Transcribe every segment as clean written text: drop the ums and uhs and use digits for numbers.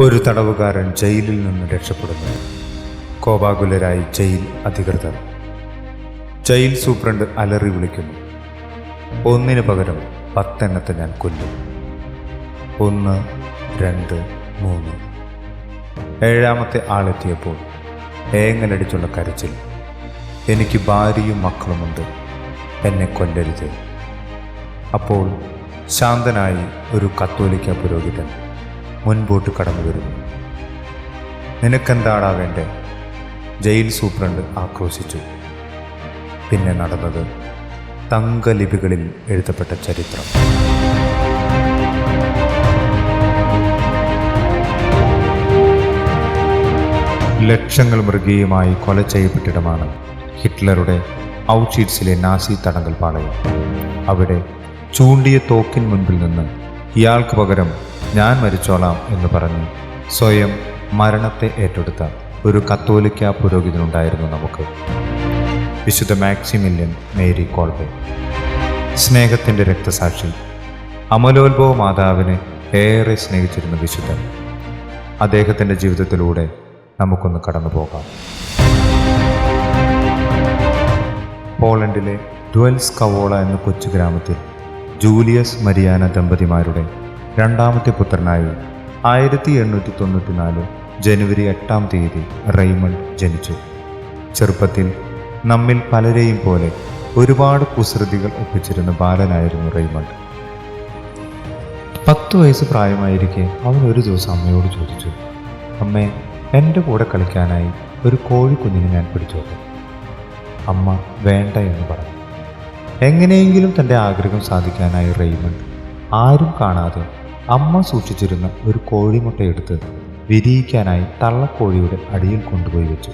ഒരു തടവുകാരൻ ജയിലിൽ നിന്ന് രക്ഷപ്പെടുന്നു. കോപാകുലരായി ജയിൽ അധികൃതർ. ജയിൽ സൂപ്രണ്ട് അലറി വിളിക്കുന്നു, ഒന്നിനു പകരം 10 എണ്ണത്തെ ഞാൻ കൊല്ലും. 1, 2, 3. 7ാമത്തെ ആളെത്തിയപ്പോൾ ഏങ്ങലടിച്ചുള്ള കരച്ചിൽ. എനിക്ക് ഭാര്യയും മക്കളുമുണ്ട്, എന്നെ കൊല്ലരുത്. അപ്പോൾ ശാന്തനായി ഒരു കത്തോലിക്ക പുരോഹിതൻ മുൻപോട്ട് കടന്നു വരുന്നു. നിനക്കെന്താടാ വേണ്ടേ? ജയിൽ സൂപ്രണ്ട് ആക്രോശിച്ചു. പിന്നെ നടന്നത് തങ്കലിപികളിൽ എഴുതപ്പെട്ട ചരിത്രം. ലക്ഷങ്ങൾ മൃഗീയമായി കൊല ചെയ്യപ്പെട്ടിടമാണ് ഹിറ്റ്ലറുടെ ഔട്ട്ഷീറ്റ്സിലെ നാസി തടങ്കൽ പാളയം. അവിടെ ചൂണ്ടിയ തോക്കിൻ മുൻപിൽ നിന്ന് ഇയാൾക്ക് പകരം ഞാൻ മരിച്ചോളാം എന്ന് പറഞ്ഞ് സ്വയം മരണത്തെ ഏറ്റെടുത്ത ഒരു കത്തോലിക്ക പുരോഹിതനുണ്ടായിരുന്നു നമുക്ക്. വിശുദ്ധ മാക്സിമില്യൻ മേരി കോൾബെ, സ്നേഹത്തിൻ്റെ രക്തസാക്ഷി, അമലോത്ഭവ മാതാവിനെ ഏറെ സ്നേഹിച്ചിരുന്ന വിശുദ്ധൻ. അദ്ദേഹത്തിൻ്റെ ജീവിതത്തിലൂടെ നമുക്കൊന്ന് കടന്നു പോകാം. പോളണ്ടിലെ ഡ്വെൽസ്കവോള എന്ന കൊച്ചു ഗ്രാമത്തിൽ ജൂലിയസ് മരിയാന ദമ്പതിമാരുടെ 2ാമത്തെ പുത്രനായി 1894 ജനുവരി 8-ാം തീയതി റെയ്മണ്ട് ജനിച്ചു. ചെറുപ്പത്തിൽ നമ്മിൽ പലരെയും പോലെ ഒരുപാട് കുസൃതികൾ ഒപ്പിച്ചിരുന്ന ബാലനായിരുന്നു റെയ്മണ്ട്. 10 വയസ്സ് പ്രായമായിരിക്കെ അവൻ ഒരു ദിവസം അമ്മയോട് ചോദിച്ചു, അമ്മേ, എൻ്റെ കൂടെ കളിക്കാനായി ഒരു കോഴിക്കുഞ്ഞിനെ ഞാൻ പിടിച്ചോട്ടെ? അമ്മ വേണ്ട എന്ന് പറഞ്ഞു. എങ്ങനെയെങ്കിലും തൻ്റെ ആഗ്രഹം സാധിക്കാനായി റെയ്മണ്ട് ആരും കാണാതെ അമ്മ സൂക്ഷിച്ചിരുന്ന ഒരു കോഴിമുട്ടയെടുത്ത് വിരിയിക്കാനായി തള്ളക്കോഴിയുടെ അടിയിൽ കൊണ്ടുപോയി വെച്ചു.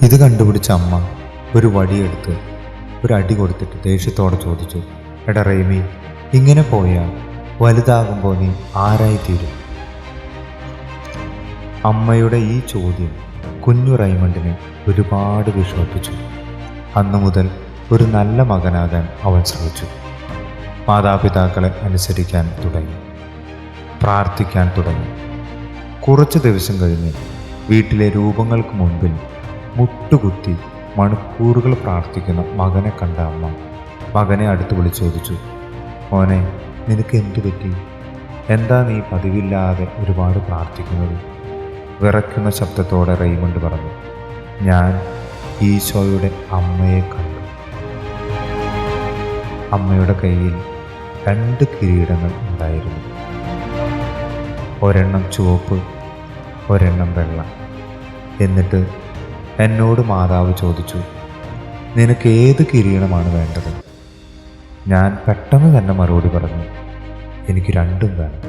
ഇത് കണ്ടുപിടിച്ച അമ്മ ഒരു വടിയെടുത്ത് ഒരു അടി കൊടുത്തിട്ട് ദേഷ്യത്തോടെ ചോദിച്ചു, എടാ റെയ്മി, ഇങ്ങനെ പോയാൽ വലുതാകുമ്പോൾ നീ ആരായിത്തീരും? അമ്മയുടെ ഈ ചോദ്യം കുഞ്ഞു റെയ്മണ്ടിനെ ഒരുപാട് വിഷമിപ്പിച്ചു. അന്നു മുതൽ ഒരു നല്ല മകനാകാൻ അവൻ ശ്രമിച്ചു. മാതാപിതാക്കളെ അനുസരിക്കാൻ തുടങ്ങി, പ്രാർത്ഥിക്കാൻ തുടങ്ങി. കുറച്ച് ദിവസം കഴിഞ്ഞ് വീട്ടിലെ രൂപങ്ങൾക്ക് മുൻപിൽ മുട്ടുകുത്തി മണിക്കൂറുകൾ പ്രാർത്ഥിക്കുന്ന മകനെ കണ്ട അമ്മ മകനെ അടുത്ത് വിളിച്ചു ചോദിച്ചു, മോനെ, നിനക്ക് എന്തു പറ്റി? എന്താ നീ പതിവില്ലാതെ ഒരുപാട് പ്രാർത്ഥിക്കുന്നത്? വിറയ്ക്കുന്ന ശബ്ദത്തോടെ റെയ്മണ്ട് പറഞ്ഞു, ഞാൻ ഈശോയുടെ അമ്മയെ കണ്ടു. അമ്മയുടെ കയ്യിൽ 2 കിരീടങ്ങൾ ഉണ്ടായിരുന്നു. ഒരെണ്ണം ചുവപ്പ്, ഒരെണ്ണം വെള്ള. എന്നിട്ട് എന്നോട് മാതാവ് ചോദിച്ചു, നിനക്ക് ഏത് കിരീടമാണ് വേണ്ടത്? ഞാൻ പെട്ടെന്ന് തന്നെ മറുപടി പറഞ്ഞു, എനിക്ക് 2ഉം വേണം.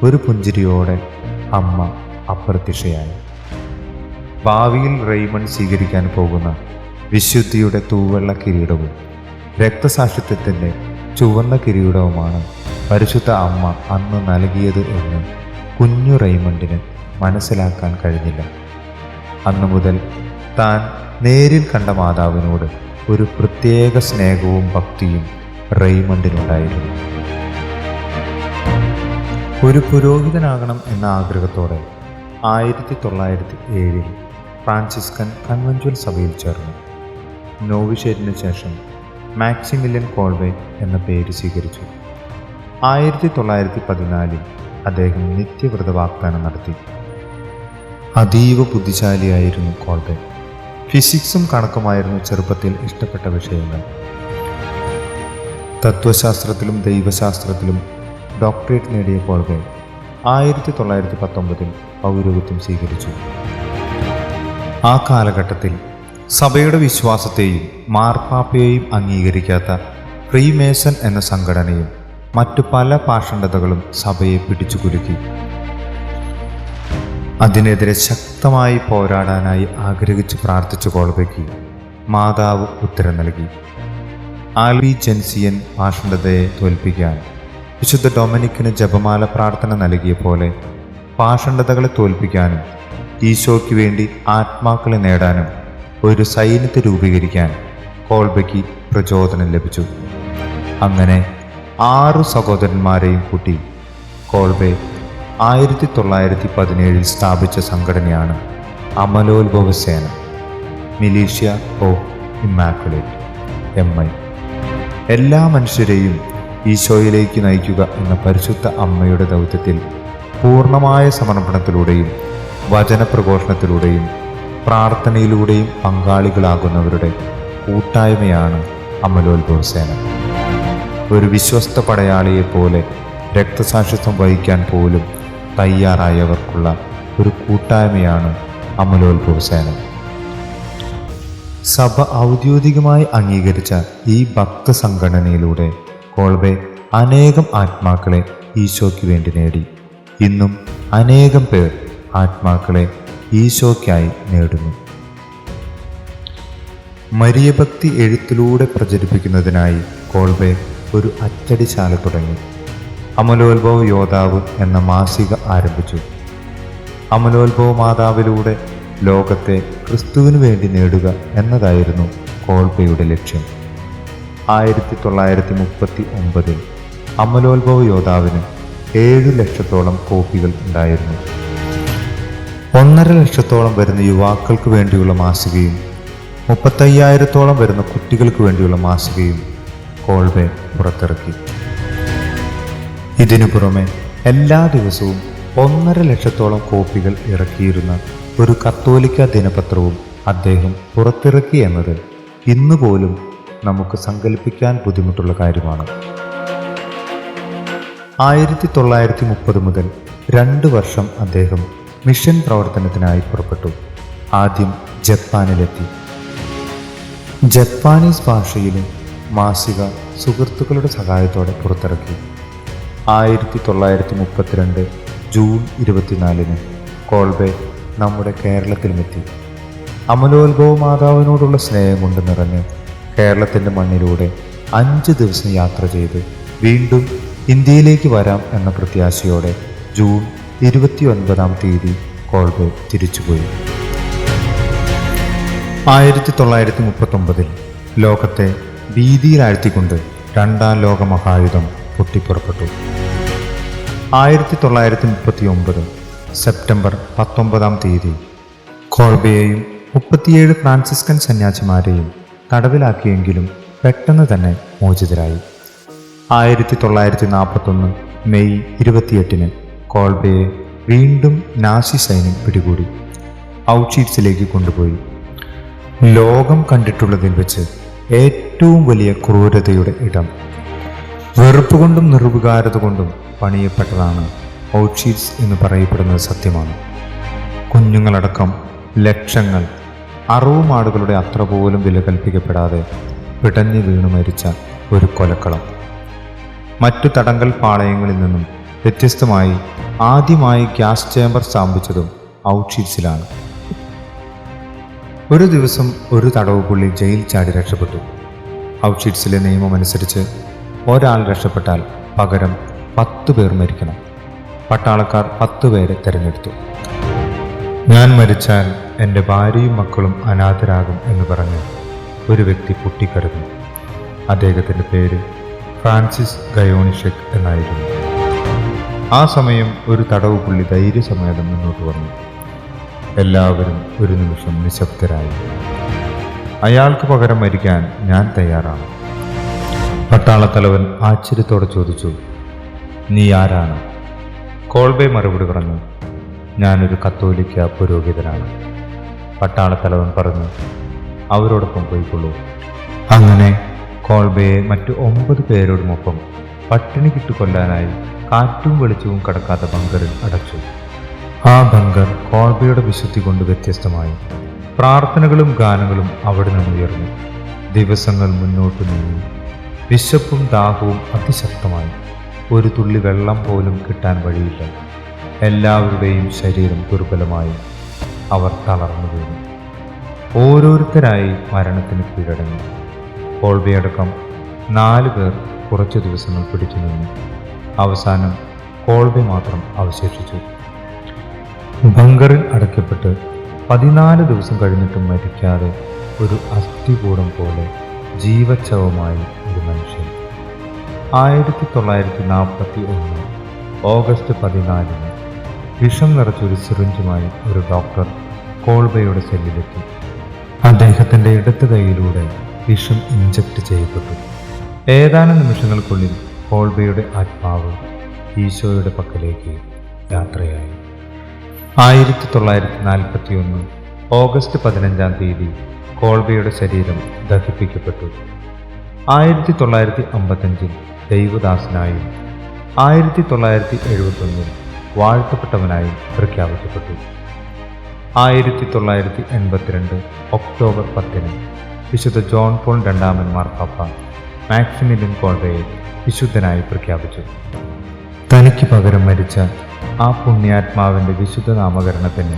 ഒരു പുഞ്ചിരിയോടെ അമ്മ അപ്രത്യക്ഷയായി. ഭാവിയിൽ റെയ്മണ്ട് സ്വീകരിക്കാൻ പോകുന്ന വിശുദ്ധിയുടെ തൂവെള്ള കിരീടവും രക്തസാക്ഷിത്വത്തിൻ്റെ ചുവന്ന കിരീടവുമാണ് പരിശുദ്ധ അമ്മ അന്ന് നൽകിയത് എന്ന് കുഞ്ഞു റെയ്മണ്ടിന് മനസ്സിലാക്കാൻ കഴിഞ്ഞില്ല. അന്നു മുതൽ താൻ നേരിൽ കണ്ട മാതാവിനോട് ഒരു പ്രത്യേക സ്നേഹവും ഭക്തിയും റെയ്മണ്ടിനുണ്ടായിരുന്നു. ഒരു പുരോഹിതനാകണം എന്ന ആഗ്രഹത്തോടെ 1907 ഫ്രാൻസിസ്കൻ കൺവെൻച്വൽ സഭയിൽ ചേർന്നു. നോവിഷേറ്റിന് ശേഷം മാക്സിമില്യൻ കോൾബെ എന്ന പേര് സ്വീകരിച്ചു. 1914 അദ്ദേഹം നിത്യവ്രത വാഗ്ദാനം നടത്തി. അതീവ ബുദ്ധിശാലിയായിരുന്നു കോൾബെ. ഫിസിക്സും കണക്കുമായിരുന്നു ചെറുപ്പത്തിൽ ഇഷ്ടപ്പെട്ട വിഷയങ്ങൾ. തത്വശാസ്ത്രത്തിലും ദൈവശാസ്ത്രത്തിലും ഡോക്ടറേറ്റ് നേടിയ കോൾബെ 1919 പൗരോഹിത്യം സ്വീകരിച്ചു. ആ കാലഘട്ടത്തിൽ സഭയുടെ വിശ്വാസത്തെയും മാർപ്പാപ്പയെയും അംഗീകരിക്കാത്ത ഫ്രീമേസൺ എന്ന സംഘടനയും മറ്റു പല പാഷണ്ഡതകളും സഭയെ പിടിച്ചുകുലുക്കി. അതിനെതിരെ ശക്തമായി പോരാടാനായി ആഗ്രഹിച്ച് പ്രാർത്ഥിച്ച കോൾബെക്ക് മാതാവ് ഉത്തരം നൽകി. ആൽബിജൻസിയൻ പാഷണ്ഡതയെ തോൽപ്പിക്കാൻ വിശുദ്ധ ഡൊമിനിക്കിന് ജപമാല പ്രാർത്ഥന നൽകിയ പോലെ പാഷണ്ഡതകളെ തോൽപ്പിക്കാനും ഈശോയ്ക്ക് വേണ്ടി ആത്മാക്കളെ നേടാനും ഒരു സൈന്യത്തെ രൂപീകരിക്കാൻ കോൾബെക്ക് പ്രചോദനം ലഭിച്ചു. അങ്ങനെ 6 സഹോദരന്മാരെയും കൂട്ടി കോൾബെ 1917 സ്ഥാപിച്ച സംഘടനയാണ് അമലോത്ഭവ സേന, മിലീഷ്യ ഓഫ് ഇമ്മാക്കുലേറ്റ് MI. എല്ലാ മനുഷ്യരെയും ഈശോയിലേക്ക് നയിക്കുക എന്ന പരിശുദ്ധ അമ്മയുടെ ദൗത്യത്തിൽ പൂർണ്ണമായ സമർപ്പണത്തിലൂടെയും വചനപ്രഘോഷണത്തിലൂടെയും പ്രാർത്ഥനയിലൂടെയും പങ്കാളികളാകുന്നവരുടെ കൂട്ടായ്മയാണ് അമലോത്ഭവ സേന. ഒരു വിശ്വസ്ത പടയാളിയെപ്പോലെ രക്തസാക്ഷിത്വം വഹിക്കാൻ പോലും തയ്യാറായവർക്കുള്ള ഒരു കൂട്ടായ്മയാണ് അമലോത്ഭവ സേന. സഭ ഔദ്യോഗികമായി അംഗീകരിച്ച ഈ ഭക്ത സംഘടനയിലൂടെ കോൾബെ അനേകം ആത്മാക്കളെ ഈശോയ്ക്ക് വേണ്ടി നേടി. ഇന്നും അനേകം പേർ ആത്മാക്കളെ ഈശോയ്ക്കായി നേടുന്നു. മരിയഭക്തി എഴുത്തിലൂടെ പ്രചരിപ്പിക്കുന്നതിനായി കോൾബെ ഒരു അച്ചടിശാല തുടങ്ങി. അമലോത്ഭവ യോദ്ധാവ് എന്ന മാസിക ആരംഭിച്ചു. അമലോത്ഭവ മാതാവിലൂടെ ലോകത്തെ ക്രിസ്തുവിനു വേണ്ടി നേടുക എന്നതായിരുന്നു കോൾബെയുടെ ലക്ഷ്യം. 1939 അമലോത്ഭവ യോദ്ധാവിന് 7 ലക്ഷത്തോളം കോപ്പികൾ ഉണ്ടായിരുന്നു. 1.5 ലക്ഷത്തോളം വരുന്ന യുവാക്കൾക്ക് വേണ്ടിയുള്ള മാസികയും 35,000-ഓളം വരുന്ന കുട്ടികൾക്ക് വേണ്ടിയുള്ള മാസികയും കോൾബെ പുറത്തിറക്കി. ഇതിനു പുറമെ എല്ലാ ദിവസവും 1.5 ലക്ഷത്തോളം കോപ്പികൾ ഇറക്കിയിരുന്ന ഒരു കത്തോലിക്ക ദിനപത്രവും അദ്ദേഹം പുറത്തിറക്കി എന്നത് ഇന്നുപോലും നമുക്ക് സങ്കല്പിക്കാൻ ബുദ്ധിമുട്ടുള്ള കാര്യമാണ്. 1930 മുതൽ 2 വർഷം അദ്ദേഹം മിഷൻ പ്രവർത്തനത്തിനായി പുറപ്പെട്ടു. ആദ്യം ജപ്പാനിലെത്തി. ജപ്പാനീസ് ഭാഷയിലെ മാസിക സുഹൃത്തുക്കളുടെ സഹായത്തോടെ പുറത്തിറക്കി. 1932 ജൂൺ 24 കോൾബെ നമ്മുടെ കേരളത്തിലുമെത്തി. അമലോത്ഭവ മാതാവിനോടുള്ള സ്നേഹം കൊണ്ട് നിറഞ്ഞ് കേരളത്തിൻ്റെ മണ്ണിലൂടെ 5 ദിവസം യാത്ര ചെയ്ത് വീണ്ടും ഇന്ത്യയിലേക്ക് വരാം എന്ന പ്രത്യാശയോടെ ജൂൺ 29 കോൾബെ തിരിച്ചുപോയി. 1939 ലോകത്തെ ഭീതിയിലാഴ്ത്തിക്കൊണ്ട് 2ാം ലോക മഹായുദ്ധം പൊട്ടിപ്പുറപ്പെട്ടു. 1939 സെപ്റ്റംബർ 19 കോൾബെയെയും 37 ഫ്രാൻസിസ്കൻ സന്യാസിമാരെയും തടവിലാക്കിയെങ്കിലും പെട്ടെന്ന് തന്നെ മോചിതരായി. 1941 മെയ് 28 കോൾബെയെ വീണ്ടും നാസി സൈന്യം പിടികൂടി ഔട്ട്ഷീറ്റ്സിലേക്ക് കൊണ്ടുപോയി. ലോകം കണ്ടിട്ടുള്ളതിൽ വെച്ച് ഏറ്റവും വലിയ ക്രൂരതയുടെ ഇടം. വെറുപ്പ് കൊണ്ടും നിർവികാരത കൊണ്ടും പണിയപ്പെട്ടതാണ് ഔട്ട്ഷീറ്റ്സ് എന്ന് പറയപ്പെടുന്നത് സത്യമാണ്. കുഞ്ഞുങ്ങളടക്കം ലക്ഷങ്ങൾ അറുവുമാടുകളുടെ അത്ര പോലും വില കൽപ്പിക്കപ്പെടാതെ പിടഞ്ഞു വീണു മരിച്ച ഒരു കൊലക്കളം. മറ്റു തടങ്കൽ പാളയങ്ങളിൽ നിന്നും വ്യത്യസ്തമായി ആദ്യമായി ഗ്യാസ് ചേംബർ സ്ഥാപിച്ചതും ഔട്ട്ഷീറ്റ്സിലാണ്. ഒരു ദിവസം ഒരു തടവുപുള്ളി ജയിൽ ചാടി രക്ഷപ്പെട്ടു. ഔട്ട്ഷീറ്റ്സിലെ നിയമമനുസരിച്ച് ഒരാൾ രക്ഷപ്പെട്ടാൽ പകരം 10 പേർ മരിക്കണം. പട്ടാളക്കാർ 10 പേരെ തിരഞ്ഞെടുത്തു. ഞാൻ മരിച്ചാൽ എൻ്റെ ഭാര്യയും മക്കളും അനാഥരാകും എന്ന് പറഞ്ഞ് ഒരു വ്യക്തി പൊട്ടിക്കരഞ്ഞു. അദ്ദേഹത്തിൻ്റെ പേര് ഫ്രാൻസിസ് ഗയോണിഷെക് എന്നായിരുന്നു. ആ സമയം ഒരു തടവുപുള്ളി ധൈര്യസമേതം മുന്നോട്ട് വന്നു. എല്ലാവരും ഒരു നിമിഷം നിശബ്ദരായി. അയാൾക്ക് പകരം മരിക്കാൻ ഞാൻ തയ്യാറാണ്. പട്ടാളത്തലവൻ ആശ്ചര്യത്തോടെ ചോദിച്ചു, നീ ആരാണ്? കോൾബെ മറുപടി പറഞ്ഞു, ഞാനൊരു കത്തോലിക്ക പുരോഹിതനാണ്. പട്ടാളത്തലവൻ പറഞ്ഞു, അവരോടൊപ്പം പോയിക്കൊള്ളൂ. അങ്ങനെ കോൾബെയെ മറ്റു 9 പേരോടുമൊപ്പം പട്ടിണി കിട്ടുകൊല്ലാനായി കാറ്റും വെളിച്ചവും കടക്കാത്ത ബങ്കറിൽ അടച്ചു. ആ ബങ്കർ കോൾബെയുടെ വിശുദ്ധി കൊണ്ട് വ്യത്യസ്തമായി. പ്രാർത്ഥനകളും ഗാനങ്ങളും അവിടെ നിന്നുയർന്നു. ദിവസങ്ങൾ മുന്നോട്ട് നീങ്ങി. വിശപ്പും ദാഹവും അതിശക്തമായി. ഒരു തുള്ളി വെള്ളം പോലും കിട്ടാൻ വഴിയില്ല. എല്ലാവരുടെയും ശരീരം ദുർബലമായി. അവർ തളർന്നു വീണു. ഓരോരുത്തരായി മരണത്തിന് കീഴടങ്ങി. കോൾബെയടക്കം 4 പേർ കുറച്ചു ദിവസങ്ങൾ പിടിച്ചു നിന്നു. അവസാനം കോൾബെ മാത്രം അവശേഷിച്ചു. ബങ്കറിൽ അടയ്ക്കപ്പെട്ട് 14 ദിവസം കഴിഞ്ഞിട്ടും മരിക്കാതെ ഒരു അസ്ഥികൂടം പോലെ ജീവച്ഛവമായി ഒരു മനുഷ്യൻ. 1941 ഓഗസ്റ്റ് 14 വിഷം നിറച്ചൊരു സിറിഞ്ചുമായി ഒരു ഡോക്ടർ കോൾബയുടെ സെല്ലിലെത്തി. അദ്ദേഹത്തിൻ്റെ ഇടത്ത് കൈയിലൂടെ വിഷം ഇഞ്ചക്ട് ചെയ്യപ്പെട്ടു. ഏതാനും നിമിഷങ്ങൾക്കുള്ളിൽ കോൾബയുടെ ആത്മാവ് ഈശോയുടെ പക്കലേക്ക് യാത്രയായി. 1941 ഓഗസ്റ്റ് 15-ാം തീയതി കോൾബയുടെ ശരീരം ദഹിപ്പിക്കപ്പെട്ടു. 1955 ദൈവദാസനായും 1971 വാഴ്ത്തപ്പെട്ടവനായും പ്രഖ്യാപിക്കപ്പെട്ടു. 1982 ഒക്ടോബർ 10 വിശുദ്ധ ജോൺ പോൾ രണ്ടാമൻ മാർപ്പാപ്പ മാക്സിമിലിയൻ കോൾബയെ വിശുദ്ധനായി പ്രഖ്യാപിച്ചു. തനിക്ക് പകരം മരിച്ച ആ പുണ്യാത്മാവിൻ്റെ വിശുദ്ധ നാമകരണത്തിന്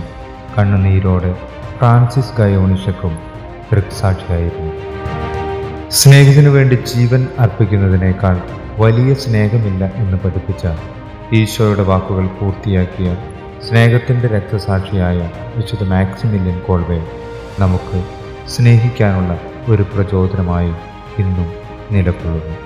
കണ്ണുനീരോടെ ഫ്രാൻസിസ് ഗയോണിഷക്കും ദൃക്സാക്ഷിയായിരുന്നു. സ്നേഹത്തിനു വേണ്ടി ജീവൻ അർപ്പിക്കുന്നതിനേക്കാൾ വലിയ സ്നേഹമില്ല എന്ന് പഠിപ്പിച്ച ഈശോയുടെ വാക്കുകൾ പൂർത്തിയാക്കിയ സ്നേഹത്തിൻ്റെ രക്തസാക്ഷിയായ വിശുദ്ധ മാക്സിമിലിയൻ കോൾബെ നമുക്ക് സ്നേഹിക്കാനുള്ള ഒരു പ്രചോദനമായി ഇന്നും നിലകൊള്ളുന്നു.